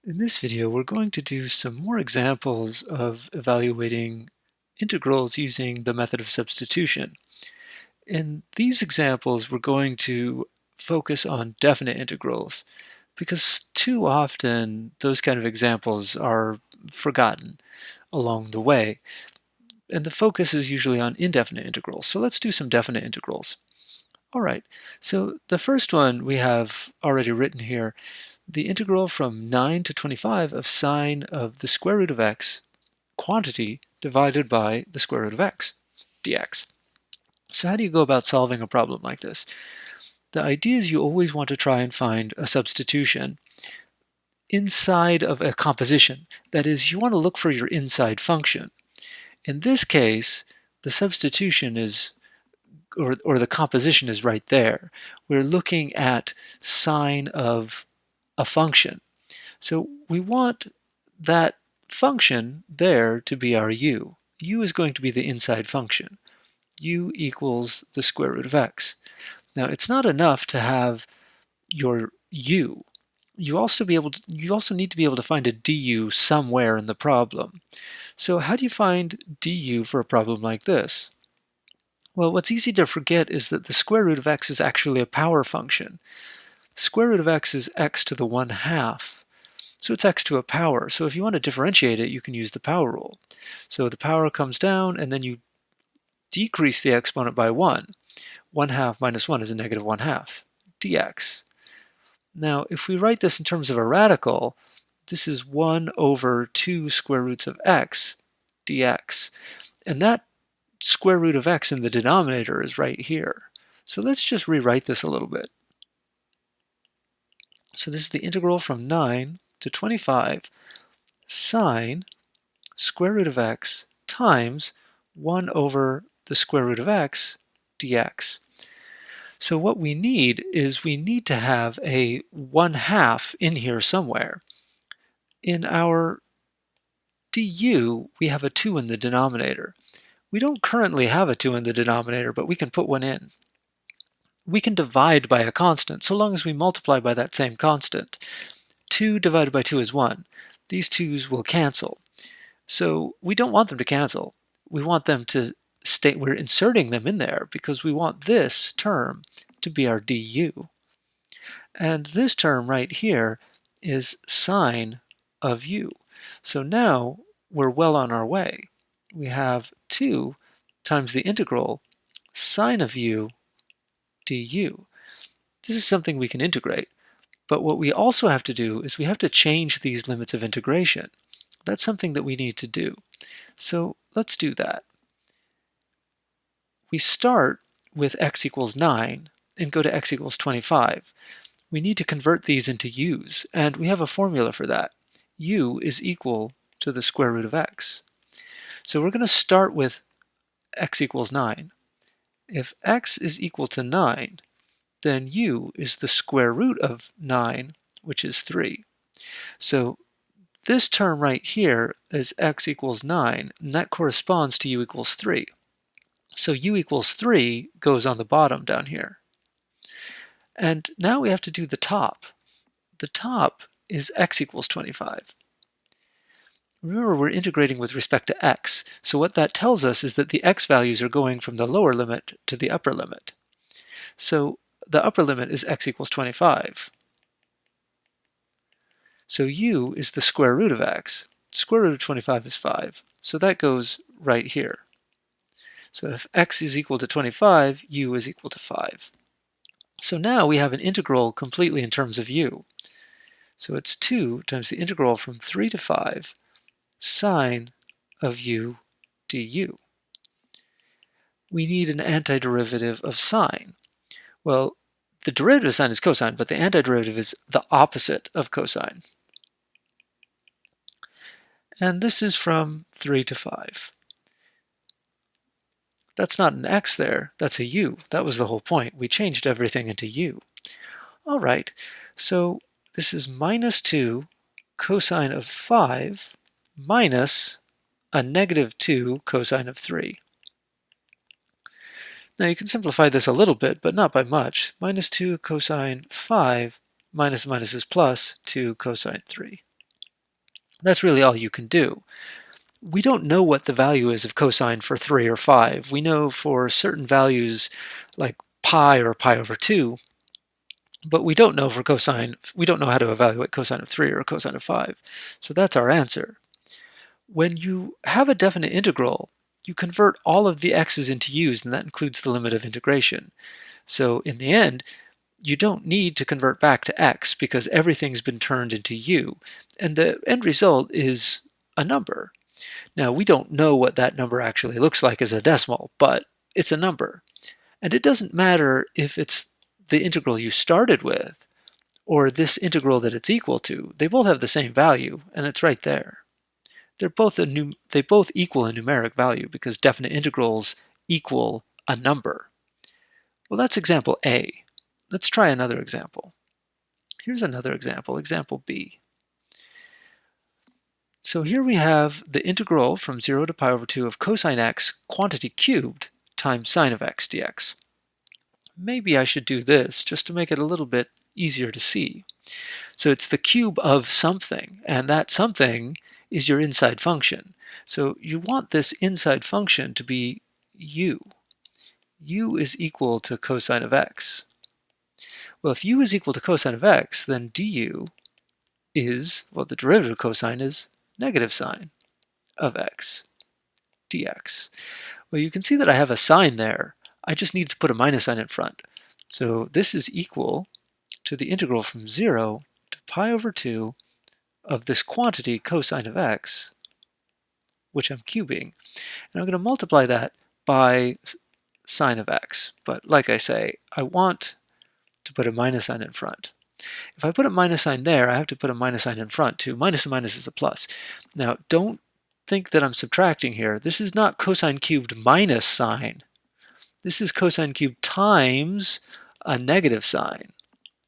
In this video, we're going to do some more examples of evaluating integrals using the method of substitution. In these examples, we're going to focus on definite integrals because too often those kind of examples are forgotten along the way, and the focus is usually on indefinite integrals. So let's do some definite integrals. All right, so the first one we have already written here, the integral from 9 to 25 of sine of the square root of x quantity divided by the square root of x dx. So how do you go about solving a problem like this? The idea is you always want to try and find a substitution inside of a composition. That is, you want to look for your inside function. In this case, the substitution is or the composition is right there. We're looking at sine of a function. So we want that function there to be our u. U is going to be the inside function. U equals the square root of x. Now it's not enough to have your u. You also need to be able to find a du somewhere in the problem. So how do you find du for a problem like this? Well, what's easy to forget is that the square root of x is actually a power function. Square root of x is x to the 1/2. So it's x to a power. So if you want to differentiate it, you can use the power rule. So the power comes down, and then you decrease the exponent by 1. 1/2 minus 1 is a negative 1/2 dx. Now, if we write this in terms of a radical, this is 1 over 2 square roots of x dx. And that square root of x in the denominator is right here. So let's just rewrite this a little bit. So this is the integral from 9 to 25 sine square root of x times 1 over the square root of x dx. So what we need is we need to have a 1/2 in here somewhere. In our du, we have a 2 in the denominator. We don't currently have a 2 in the denominator, but we can put one in. We can divide by a constant, so long as we multiply by that same constant. 2 divided by 2 is 1. These 2's will cancel. So we don't want them to cancel. We want them to stay, we're inserting them in there because we want this term to be our du. And this term right here is sine of u. So now we're well on our way. We have 2 times the integral sine of u du. This is something we can integrate, but what we also have to do is we have to change these limits of integration. That's something that we need to do. So let's do that. We start with x equals 9 and go to x equals 25. We need to convert these into u's, and we have a formula for that. U is equal to the square root of x. So we're going to start with x equals 9. If x is equal to 9, then u is the square root of 9, which is 3. So this term right here is x equals 9, and that corresponds to u equals 3. So u equals 3 goes on the bottom down here. And now we have to do the top. The top is x equals 25. Remember, we're integrating with respect to x, so what that tells us is that the x values are going from the lower limit to the upper limit. So the upper limit is x equals 25. So u is the square root of x. Square root of 25 is 5, so that goes right here. So if x is equal to 25, u is equal to 5. So now we have an integral completely in terms of u. So it's 2 times the integral from 3 to 5 sine of u du. We need an antiderivative of sine. Well, the derivative of sine is cosine, but the antiderivative is the opposite of cosine. And this is from 3 to 5. That's not an x there, that's a u. That was the whole point. We changed everything into u. All right, so this is minus 2 cosine of 5 minus a negative 2 cosine of 3. Now you can simplify this a little bit, but not by much. Minus 2 cosine 5 minus minus is plus 2 cosine 3. That's really all you can do. We don't know what the value is of cosine for 3 or 5. We know for certain values like pi or pi over 2, but we don't know for cosine, we don't know how to evaluate cosine of 3 or cosine of 5. So that's our answer. When you have a definite integral, you convert all of the x's into u's, and that includes the limit of integration. So in the end, you don't need to convert back to x because everything's been turned into u, and the end result is a number. Now, we don't know what that number actually looks like as a decimal, but it's a number. And it doesn't matter if it's the integral you started with or this integral that it's equal to. They both have the same value, and it's right there. They both equal a numeric value because definite integrals equal a number. Well, that's example A. Let's try another example. Here's another example, example B. So here we have the integral from 0 to pi over 2 of cosine x quantity cubed times sine of x dx. Maybe I should do this just to make it a little bit easier to see. So it's the cube of something, and that something is your inside function. So you want this inside function to be u. U is equal to cosine of x. Well, if u is equal to cosine of x, then du is, well, the derivative of cosine is negative sine of x dx. Well, you can see that I have a sign there. I just need to put a minus sign in front. So this is equal to the integral from 0 to pi over 2 of this quantity cosine of x, which I'm cubing. And I'm going to multiply that by sine of x. But like I say, I want to put a minus sign in front. If I put a minus sign there, I have to put a minus sign in front too. Minus and minus is a plus. Now, don't think that I'm subtracting here. This is not cosine cubed minus sine. This is cosine cubed times a negative sign.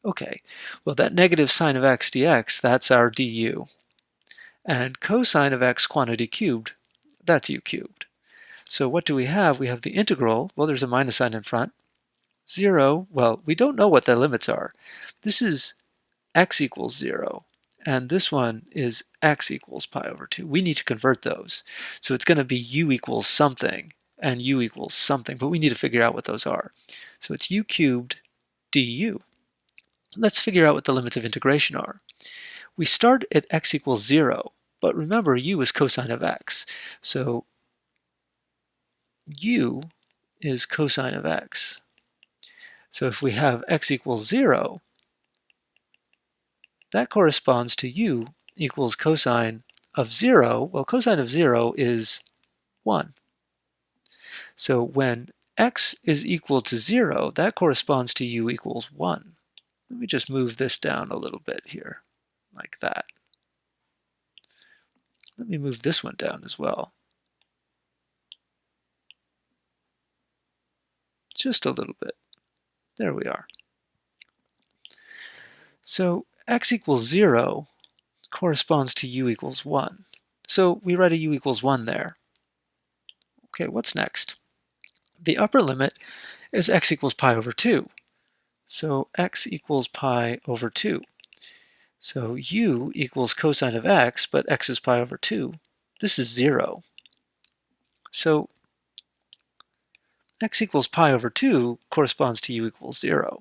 Okay, well, that negative sine of x dx, that's our du. And cosine of x quantity cubed, that's u cubed. So what do we have? We have the integral. Well, there's a minus sign in front. 0, well, we don't know what the limits are. This is x equals 0, and this one is x equals pi over 2. We need to convert those. So it's going to be u equals something and u equals something, but we need to figure out what those are. So it's u cubed du. Let's figure out what the limits of integration are. We start at x equals 0, but remember u is cosine of x. So u is cosine of x. So if we have x equals 0, that corresponds to u equals cosine of 0. Well, cosine of 0 is 1. So when x is equal to 0, that corresponds to u equals 1. Let me just move this down a little bit here, like that. Let me move this one down as well. Just a little bit. There we are. So x equals 0 corresponds to u equals 1. So we write a u equals 1 there. Okay, what's next? The upper limit is x equals pi over 2. So x equals pi over 2. So u equals cosine of x, but x is pi over 2. This is 0. So x equals pi over 2 corresponds to u equals 0.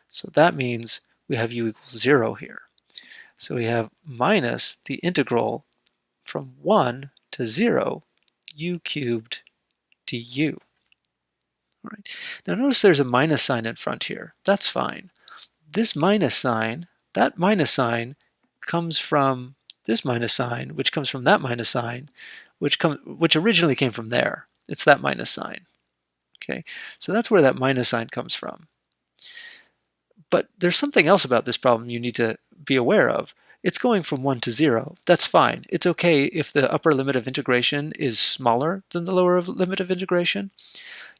So that means we have u equals 0 here. So we have minus the integral from 1 to 0 u cubed du. All right. Now notice there's a minus sign in front here. That's fine. This minus sign, that minus sign comes from this minus sign, which comes from that minus sign, which originally came from there. It's that minus sign. Okay, so that's where that minus sign comes from. But there's something else about this problem you need to be aware of. It's going from 1 to 0. That's fine. It's okay if the upper limit of integration is smaller than the lower limit of integration.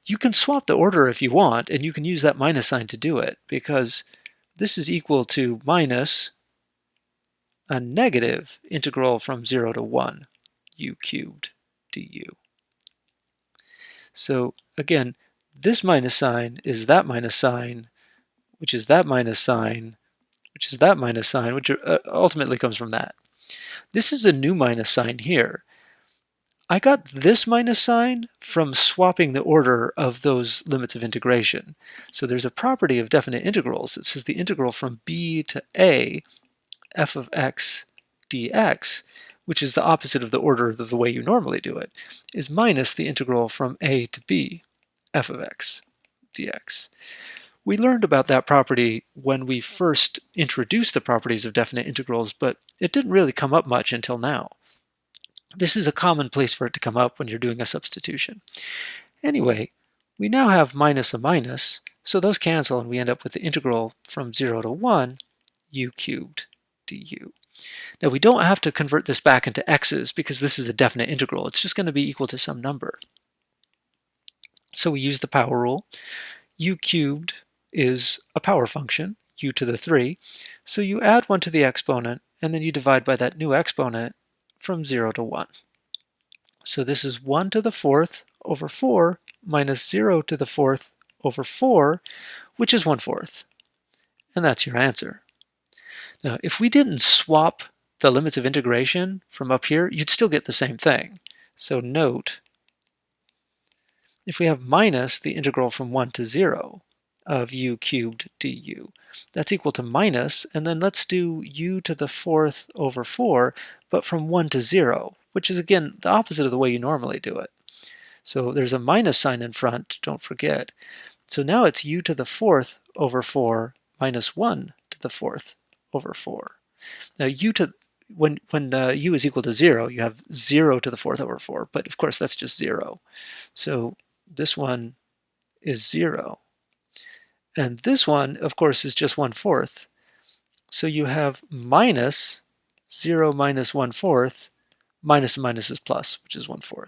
You can swap the order if you want, and you can use that minus sign to do it, because this is equal to minus a negative integral from 0 to 1 u cubed du. So again, this minus sign is that minus sign, which is that minus sign, which is that minus sign, which ultimately comes from that. This is a new minus sign here. I got this minus sign from swapping the order of those limits of integration. So there's a property of definite integrals that says the integral from b to a f of x dx, which is the opposite of the order of the way you normally do it, is minus the integral from a to b f of x dx. We learned about that property when we first introduced the properties of definite integrals, but it didn't really come up much until now. This is a common place for it to come up when you're doing a substitution. Anyway, we now have minus a minus, so those cancel and we end up with the integral from 0 to 1 u cubed du. Now we don't have to convert this back into x's because this is a definite integral. It's just going to be equal to some number. So we use the power rule. U cubed is a power function, u to the 3. So you add 1 to the exponent and then you divide by that new exponent from 0 to 1. So this is 1 to the 4th over 4 minus 0 to the 4th over 4, which is 1/4. And that's your answer. Now, if we didn't swap the limits of integration from up here, you'd still get the same thing. So note, if we have minus the integral from 1 to 0 of u cubed du, that's equal to minus, and then let's do u to the 4th over 4, but from 1 to 0, which is again the opposite of the way you normally do it. So there's a minus sign in front, don't forget. So now it's u to the 4th over 4 minus 1 to the 4th over 4. Now when u is equal to 0, you have 0 to the 4th over 4, but of course that's just 0. So this one is 0. And this one, of course, is just 1/4. So you have minus 0 minus 1/4, minus and minus is plus, which is 1/4.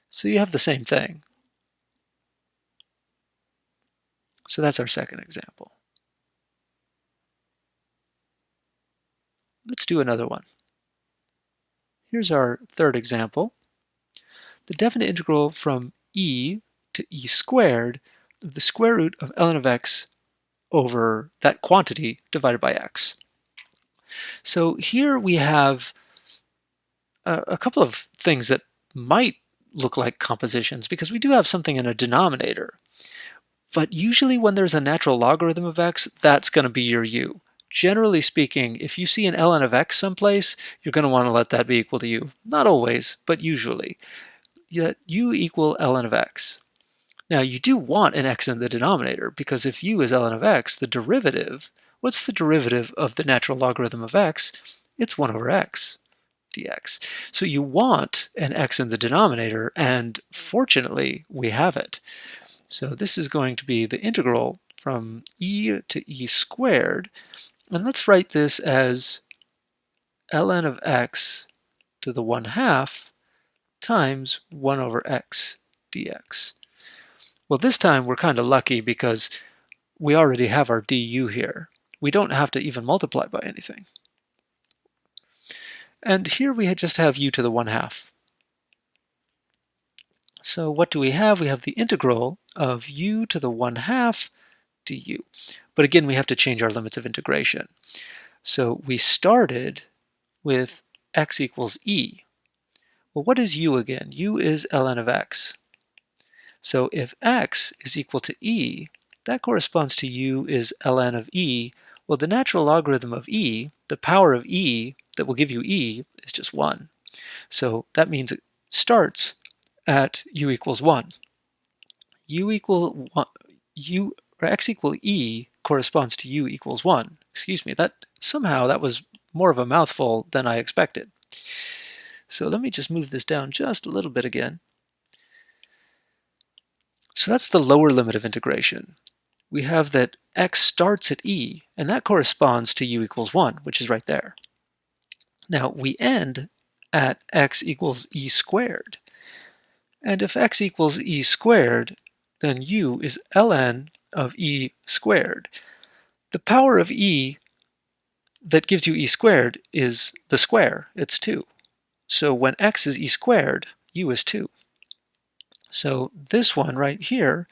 So you have the same thing. So that's our second example. Let's do another one. Here's our third example. The definite integral from e to e squared of the square root of ln of x over that quantity divided by x. So here we have a couple of things that might look like compositions because we do have something in a denominator. But usually when there's a natural logarithm of x, that's going to be your u. Generally speaking, if you see an ln of x someplace, you're going to want to let that be equal to u. Not always, but usually. Yet u equal ln of x. Now you do want an x in the denominator because if u is ln of x, the derivative, what's the derivative of the natural logarithm of x? It's 1 over x dx. So you want an x in the denominator, and fortunately we have it. So this is going to be the integral from e to e squared, and let's write this as ln of x to the 1/2 times 1 over x dx. Well, this time we're kind of lucky because we already have our du here. We don't have to even multiply by anything. And here we just have u to the 1/2. So what do we have? We have the integral of u to the 1/2 du. But again, we have to change our limits of integration. So we started with x equals e. Well, what is u again? U is ln of x. So if x is equal to e, that corresponds to u is ln of e. Well, the natural logarithm of e, the power of e that will give you e, is just 1. So that means it starts at u equals 1. U equal 1, or x equal e corresponds to u equals 1. Excuse me, that was more of a mouthful than I expected. So let me just move this down just a little bit again. So that's the lower limit of integration. We have that x starts at e, and that corresponds to u equals 1, which is right there. Now we end at x equals e squared. And if x equals e squared, then u is ln of e squared. The power of e that gives you e squared is the square, it's 2. So when x is e squared, u is 2. So this one right here,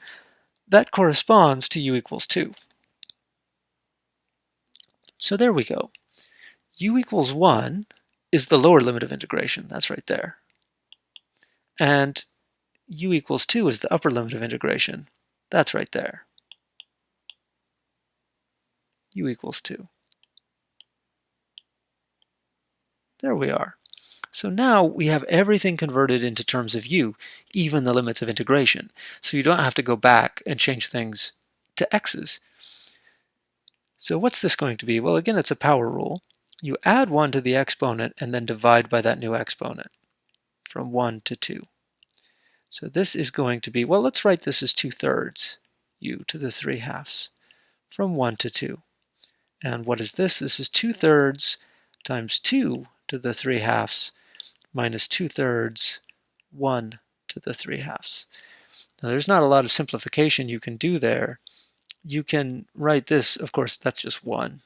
that corresponds to u equals 2. So there we go. U equals 1 is the lower limit of integration. That's right there. And u equals 2 is the upper limit of integration. That's right there. U equals 2. There we are. So now we have everything converted into terms of u, even the limits of integration. So you don't have to go back and change things to x's. So what's this going to be? Well, again, it's a power rule. You add 1 to the exponent and then divide by that new exponent from 1 to 2. So this is going to be, well, let's write this as 2/3 u to the 3/2 from 1 to 2. And what is this? This is 2/3 times 2 to the 3/2 minus 2/3 1 to the 3/2. Now there's not a lot of simplification you can do there. You can write this, of course, that's just 1.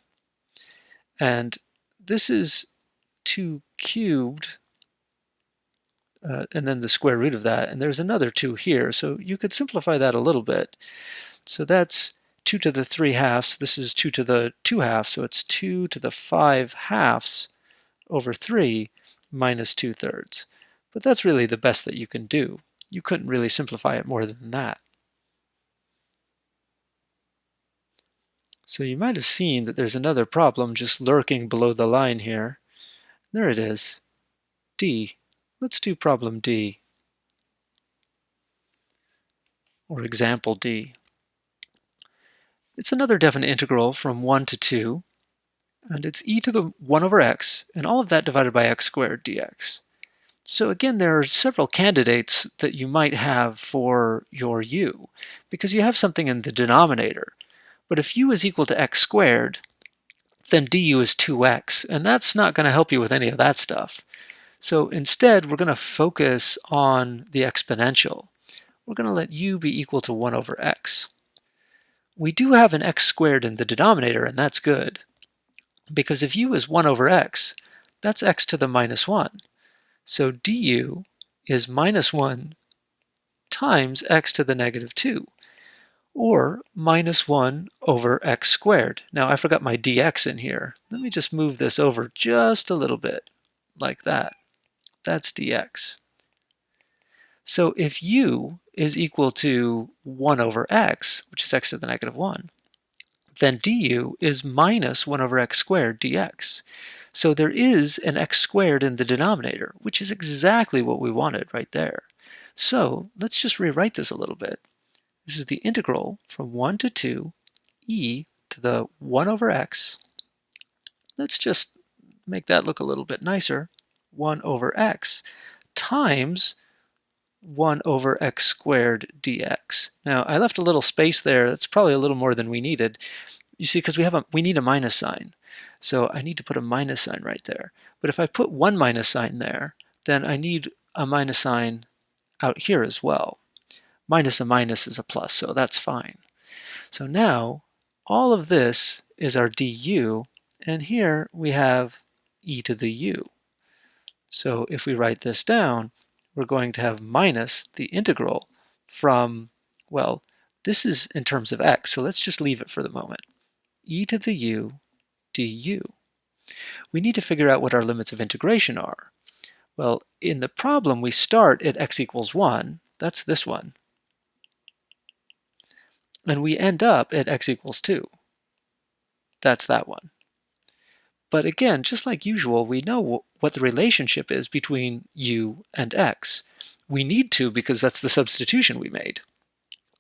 And this is 2 cubed, and then the square root of that, and there's another 2 here, so you could simplify that a little bit. So that's 2 to the 3/2, this is 2 to the 2/2, so it's 2 to the 5/2 over 3 minus 2/3. But that's really the best that you can do. You couldn't really simplify it more than that. So you might have seen that there's another problem just lurking below the line here. There it is, D. Let's do problem D, or example D. It's another definite integral from 1 to 2, and it's e to the 1 over x, and all of that divided by x squared dx. So again, there are several candidates that you might have for your u, because you have something in the denominator. But if u is equal to x squared, then du is 2x, and that's not going to help you with any of that stuff. So instead, we're going to focus on the exponential. We're going to let u be equal to 1 over x. We do have an x squared in the denominator, and that's good, because if u is 1 over x, that's x to the minus 1. So du is minus 1 times x to the negative 2, or minus 1 over x squared. Now I forgot my dx in here. Let me just move this over just a little bit, like that. That's dx. So if u is equal to 1 over x, which is x to the negative 1, then du is minus 1 over x squared dx. So there is an x squared in the denominator, which is exactly what we wanted right there. So let's just rewrite this a little bit. This is the integral from 1 to 2 e to the 1 over x. Let's just make that look a little bit nicer. 1 over x times 1 over x squared dx. Now I left a little space there. That's probably a little more than we needed. You see, because we need a minus sign. So I need to put a minus sign right there. But if I put one minus sign there, then I need a minus sign out here as well. Minus a minus is a plus, so that's fine. So now all of this is our du, and here we have e to the u. So if we write this down, we're going to have minus the integral from, well, this is in terms of x, so let's just leave it for the moment. E to the u du. We need to figure out what our limits of integration are. Well, in the problem we start at x equals 1, that's this one, and we end up at x equals 2. That's that one. But again, just like usual, we know what the relationship is between u and x. We need to because that's the substitution we made.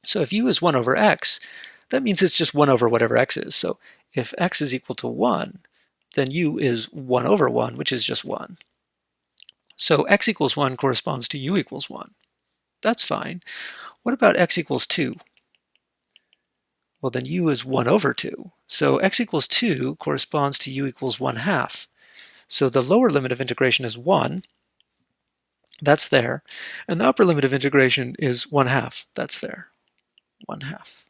So if u is 1 over x, that means it's just 1 over whatever x is. So if x is equal to 1, then u is 1 over 1, which is just 1. So x equals 1 corresponds to u equals 1. That's fine. What about x equals 2? Well, then u is 1 over 2. So x equals 2 corresponds to u equals 1/2. So the lower limit of integration is 1. That's there. And the upper limit of integration is 1/2. That's there. 1/2.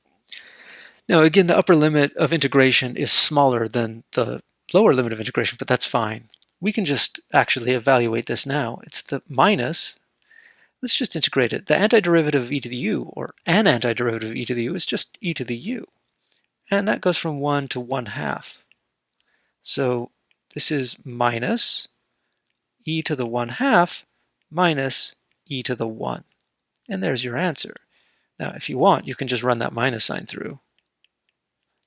Now again, the upper limit of integration is smaller than the lower limit of integration, but that's fine. We can just actually evaluate this now. It's the minus, let's just integrate it. The antiderivative of e to the u, or an antiderivative of e to the u, is just e to the u. And that goes from 1 to 1/2. So this is minus e to the 1/2 minus e to the 1. And there's your answer. Now, if you want, you can just run that minus sign through.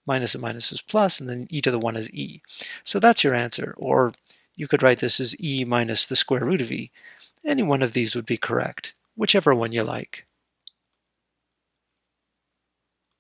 Minus and minus is plus, and then e to the 1 is e. So that's your answer. Or you could write this as e minus the square root of e. Any one of these would be correct, whichever one you like.